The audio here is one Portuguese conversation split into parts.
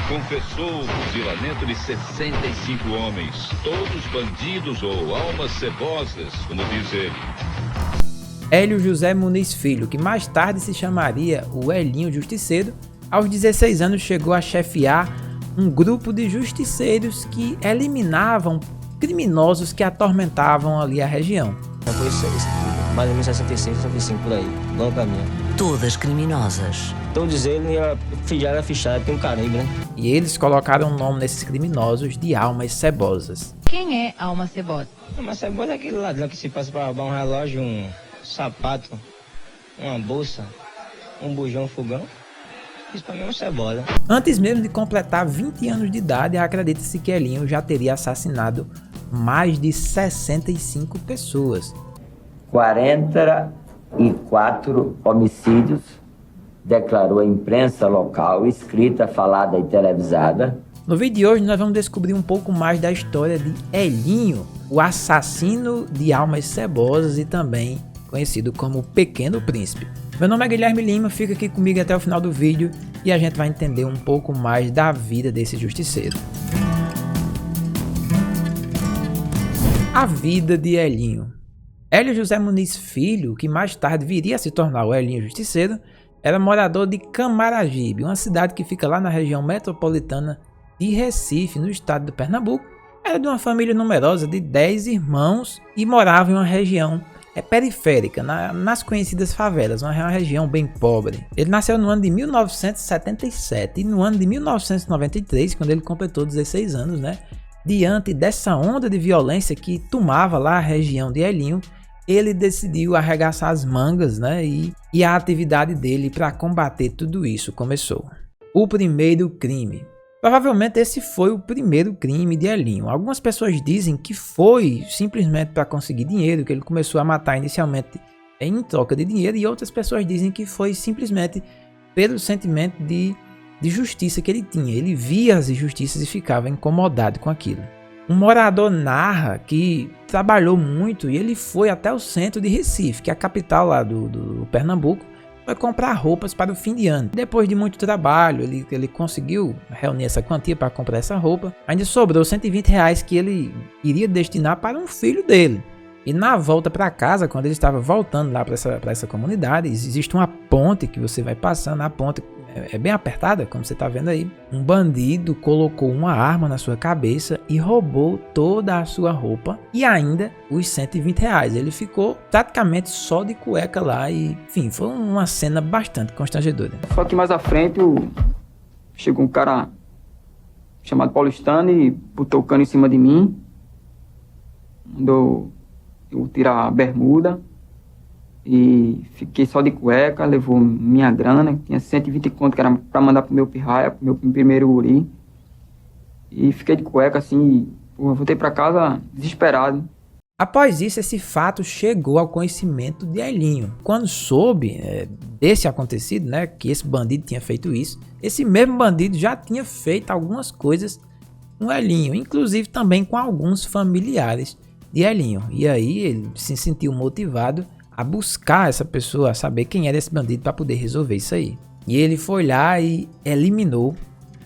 confessou o fuzilamento de 65 homens, todos bandidos ou almas cebosas, como diz ele. Hélio José Muniz Filho, que mais tarde se chamaria o Elinho Justiceiro, aos 16 anos chegou a chefiar um grupo de justiceiros que eliminavam criminosos que atormentavam ali a região. Foi mais ou menos 66, 65 por aí, longo caminho. Todas criminosas. Todos eles já era fichado, tem um carimbo, né? E eles colocaram o nome nesses criminosos de almas cebosas. Quem é alma cebosa? Uma cebola é aquele ladrão que se passa para roubar um relógio, um sapato, uma bolsa, um bujão, um fogão. Isso pra mim é uma cebola. Antes mesmo de completar 20 anos de idade, acredita-se que Elinho já teria assassinado mais de 65 pessoas. 44 homicídios, declarou a imprensa local, escrita, falada e televisada. No vídeo de hoje nós vamos descobrir um pouco mais da história de Elinho, o assassino de almas cebosas e também conhecido como Pequeno Príncipe. Meu nome é Guilherme Lima, fica aqui comigo até o final do vídeo e a gente vai entender um pouco mais da vida desse justiceiro. A vida de Elinho. Hélio José Muniz Filho, que mais tarde viria a se tornar o Elinho Justiceiro, era morador de Camaragibe, uma cidade que fica lá na região metropolitana de Recife, no estado de Pernambuco. Era de uma família numerosa de 10 irmãos e morava em uma região periférica, nas conhecidas favelas, uma região bem pobre. Ele nasceu no ano de 1977 e no ano de 1993, quando ele completou 16 anos, diante dessa onda de violência que tomava lá a região de Elinho, ele decidiu arregaçar as mangas, e a atividade dele para combater tudo isso começou. O primeiro crime. Provavelmente esse foi o primeiro crime de Elinho. Algumas pessoas dizem que foi simplesmente para conseguir dinheiro, que ele começou a matar inicialmente em troca de dinheiro, e outras pessoas dizem que foi simplesmente pelo sentimento de justiça que ele tinha. Ele via as injustiças e ficava incomodado com aquilo. Um morador narra que trabalhou muito e ele foi até o centro de Recife, que é a capital lá do Pernambuco, para comprar roupas para o fim de ano. Depois de muito trabalho, ele conseguiu reunir essa quantia para comprar essa roupa. Ainda sobrou R$120 que ele iria destinar para um filho dele. E na volta para casa, quando ele estava voltando lá para essa comunidade, existe uma ponte que você vai passando. A ponte é bem apertada, como você está vendo aí. Um bandido colocou uma arma na sua cabeça e roubou toda a sua roupa e ainda os R$120. Ele ficou praticamente só de cueca lá e, enfim, foi uma cena bastante constrangedora. Só que mais à frente chegou um cara chamado Paulistano e botou o cano em cima de mim. Mandou eu tirar a bermuda e fiquei só de cueca, levou minha grana, tinha 120 conto que era pra mandar pro meu pirraia, pro meu primeiro guri. E fiquei de cueca assim, voltei pra casa desesperado. Após isso, esse fato chegou ao conhecimento de Elinho. Quando soube desse acontecido, que esse bandido tinha feito isso, esse mesmo bandido já tinha feito algumas coisas com Elinho, inclusive também com alguns familiares de Elinho. E aí ele se sentiu motivado a buscar essa pessoa, a saber quem era esse bandido para poder resolver isso aí. E ele foi lá e eliminou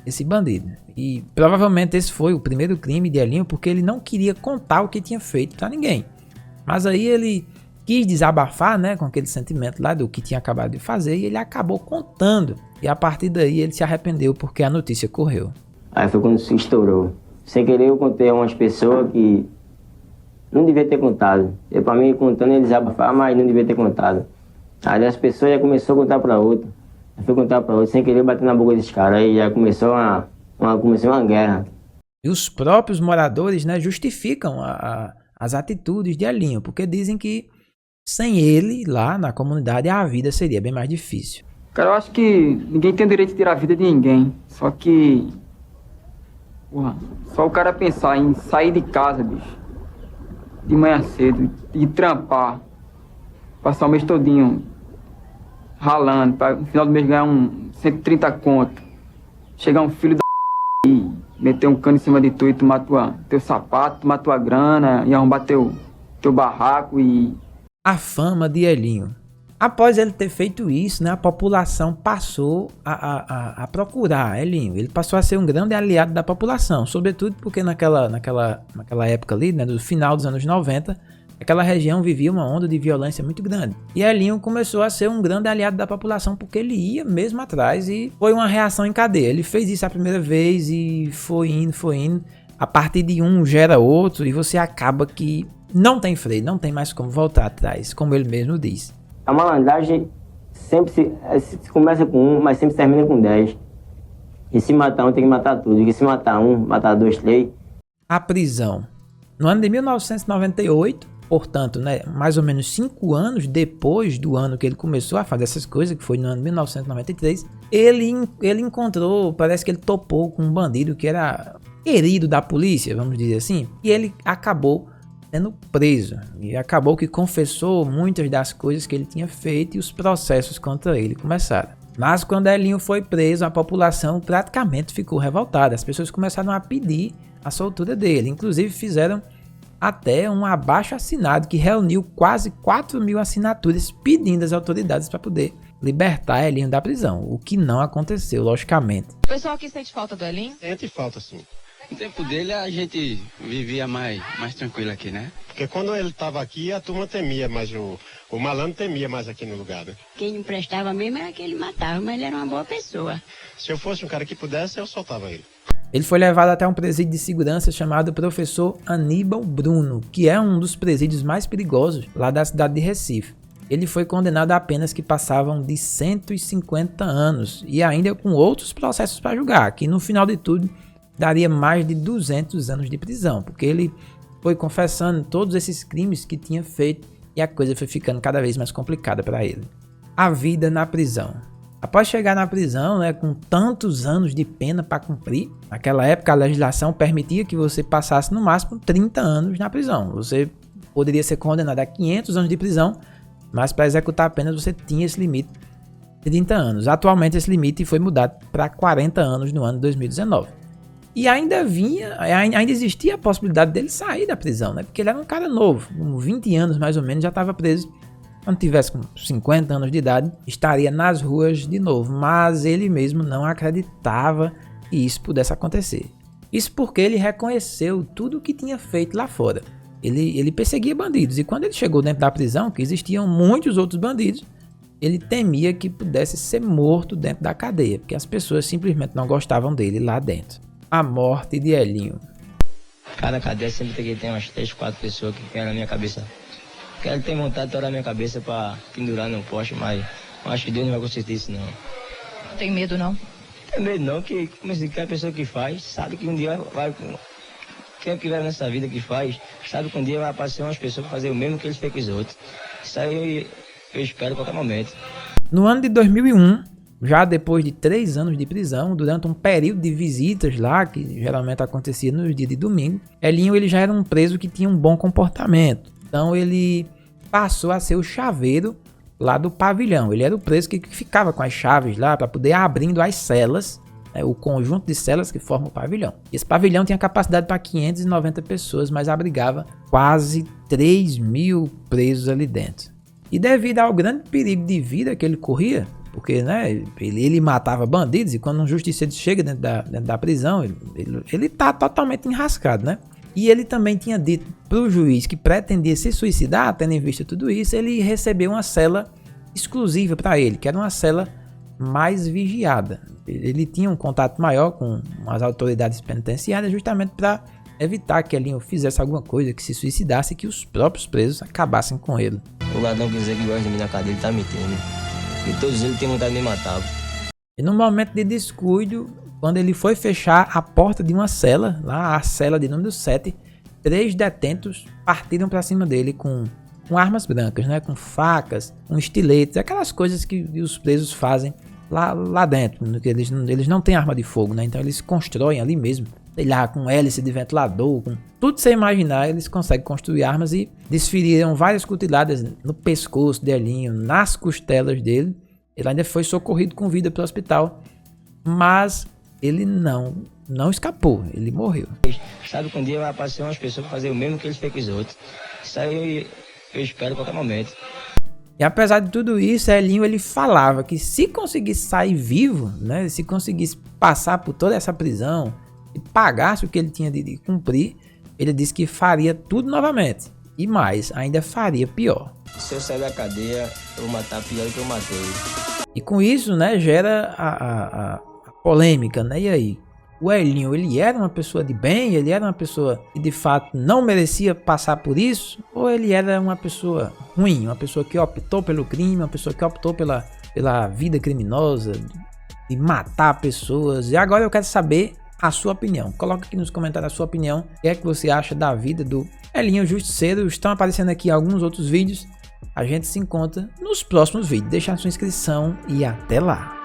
esse bandido. E provavelmente esse foi o primeiro crime de Elinho, porque ele não queria contar o que tinha feito para ninguém. Mas aí ele quis desabafar, com aquele sentimento lá do que tinha acabado de fazer, e ele acabou contando. E a partir daí ele se arrependeu porque a notícia correu. Aí foi quando se estourou. Sem querer eu contei a umas pessoas que não devia ter contado. Eu, pra mim, contando, ele desabafava, mas não devia ter contado. Aí as pessoas já começou a contar pra outra. Eu fui contar pra outra, sem querer bater na boca desses caras. Aí já começou uma guerra. E os próprios moradores, justificam as atitudes de Elinho, porque dizem que sem ele lá na comunidade a vida seria bem mais difícil. Cara, eu acho que ninguém tem o direito de tirar a vida de ninguém. Só que... só o cara pensar em sair de casa, bicho, de manhã cedo, e trampar, passar o mês todinho ralando, para no final do mês ganhar 130 conto, chegar um filho da e meter um cano em cima de tu e tomar teu sapato, tomar tua grana e arrombar teu barraco e... A fama de Elinho. Após ele ter feito isso, né, a população passou a procurar Elinho. Ele passou a ser um grande aliado da população, sobretudo porque naquela época ali, né, do final dos anos 90, aquela região vivia uma onda de violência muito grande. E Elinho começou a ser um grande aliado da população porque ele ia mesmo atrás e foi uma reação em cadeia. Ele fez isso a primeira vez e foi indo. A partir de um gera outro e você acaba que não tem freio, não tem mais como voltar atrás, como ele mesmo diz. A malandragem sempre se começa com 1, mas sempre termina com 10. E se matar um, tem que matar tudo. E se matar um, matar 2, 3. A prisão. No ano de 1998, portanto, né, mais ou menos 5 anos depois do ano que ele começou a fazer essas coisas, que foi no ano de 1993, ele encontrou, parece que ele topou com um bandido que era querido da polícia, vamos dizer assim, e ele acabou sendo preso. E acabou que confessou muitas das coisas que ele tinha feito e os processos contra ele começaram. Mas quando Elinho foi preso, a população praticamente ficou revoltada. As pessoas começaram a pedir a soltura dele. Inclusive fizeram até um abaixo-assinado que reuniu quase 4.000 assinaturas pedindo às autoridades para poder libertar Elinho da prisão. O que não aconteceu, logicamente. O pessoal aqui sente falta do Elinho? Sente falta, sim. No tempo dele a gente vivia mais tranquilo aqui, né? Porque quando ele estava aqui a turma temia, mas o malandro temia mais aqui no lugar, né? Quem não prestava mesmo era que ele matava, mas ele era uma boa pessoa. Se eu fosse um cara que pudesse, eu soltava ele. Ele foi levado até um presídio de segurança chamado Professor Aníbal Bruno, que é um dos presídios mais perigosos lá da cidade de Recife. Ele foi condenado a penas que passavam de 150 anos e ainda com outros processos para julgar, que no final de tudo daria mais de 200 anos de prisão, porque ele foi confessando todos esses crimes que tinha feito e a coisa foi ficando cada vez mais complicada para ele. A vida na prisão. Após chegar na prisão, né, com tantos anos de pena para cumprir, naquela época a legislação permitia que você passasse no máximo 30 anos na prisão. Você poderia ser condenado a 500 anos de prisão, mas para executar a pena você tinha esse limite de 30 anos. Atualmente esse limite foi mudado para 40 anos no ano de 2019. E ainda existia a possibilidade dele sair da prisão, né? Porque ele era um cara novo, com 20 anos mais ou menos, já estava preso. Quando tivesse com 50 anos de idade, estaria nas ruas de novo. Mas ele mesmo não acreditava que isso pudesse acontecer. Isso porque ele reconheceu tudo o que tinha feito lá fora. Ele perseguia bandidos. E quando ele chegou dentro da prisão, que existiam muitos outros bandidos, ele temia que pudesse ser morto dentro da cadeia. Porque as pessoas simplesmente não gostavam dele lá dentro. A morte de Elinho. Cada cadeia sempre tem umas 3, 4 pessoas que querem na minha cabeça. Ele tem vontade de torar minha cabeça pra pendurar no poste, mas acho que Deus não vai consertar isso não. Não tem medo não? Não tem medo não, que como assim, que a pessoa que faz sabe que um dia vai... Quem tiver nessa vida que faz, sabe que um dia vai aparecer umas pessoas pra fazer o mesmo que eles fez com os outros. Isso aí eu espero a qualquer momento. No ano de 2001, já depois de 3 anos de prisão, durante um período de visitas lá, que geralmente acontecia nos dias de domingo, Elinho ele já era um preso que tinha um bom comportamento. Então ele passou a ser o chaveiro lá do pavilhão. Ele era o preso que ficava com as chaves lá para poder abrindo as celas, né, o conjunto de celas que forma o pavilhão. Esse pavilhão tinha capacidade para 590 pessoas, mas abrigava quase 3.000 presos ali dentro. E devido ao grande perigo de vida que ele corria, porque né, ele matava bandidos e quando um justiceiro chega dentro da prisão, ele tá totalmente enrascado, né? E ele também tinha dito para o juiz que pretendia se suicidar, tendo em vista tudo isso, ele recebeu uma cela exclusiva para ele, que era uma cela mais vigiada. Ele tinha um contato maior com as autoridades penitenciárias justamente para evitar que Elinho fizesse alguma coisa, que se suicidasse e que os próprios presos acabassem com ele. O ladrão que dizer que gosta de mim na cadeia, ele tá mentindo. E todos eles têm vontade de me matar. E no momento de descuido, quando ele foi fechar a porta de uma cela, lá a cela de número 7, 3 detentos partiram para cima dele com armas brancas, né? Com facas, com estiletes, aquelas coisas que os presos fazem lá dentro. Eles não têm arma de fogo, né? Então eles constroem ali mesmo, sei lá, com hélice de ventilador, com tudo que você imaginar, eles conseguem construir armas e desferiram várias cutiladas no pescoço de Elinho, nas costelas dele. Ele ainda foi socorrido com vida para o hospital, mas ele não escapou, ele morreu. Sabe que um dia vai aparecer umas pessoas para fazer o mesmo que eles fez com os outros. Isso aí eu espero a qualquer momento. E apesar de tudo isso, Elinho ele falava que se conseguisse sair vivo, né, se conseguisse passar por toda essa prisão e pagasse o que ele tinha de cumprir, ele disse que faria tudo novamente. E mais, ainda faria pior. Se eu sair da cadeia, eu vou matar pior do que eu matei. E com isso, né, gera a polêmica, né? E aí? O Elinho, ele era uma pessoa de bem? Ele era uma pessoa que de fato não merecia passar por isso? Ou ele era uma pessoa ruim? Uma pessoa que optou pelo crime, uma pessoa que optou pela vida criminosa, de matar pessoas? E agora eu quero saber a sua opinião. Coloca aqui nos comentários a sua opinião. O que é que você acha da vida do Elinho Justiceiro? Estão aparecendo aqui alguns outros vídeos. A gente se encontra nos próximos vídeos. Deixa a sua inscrição e até lá.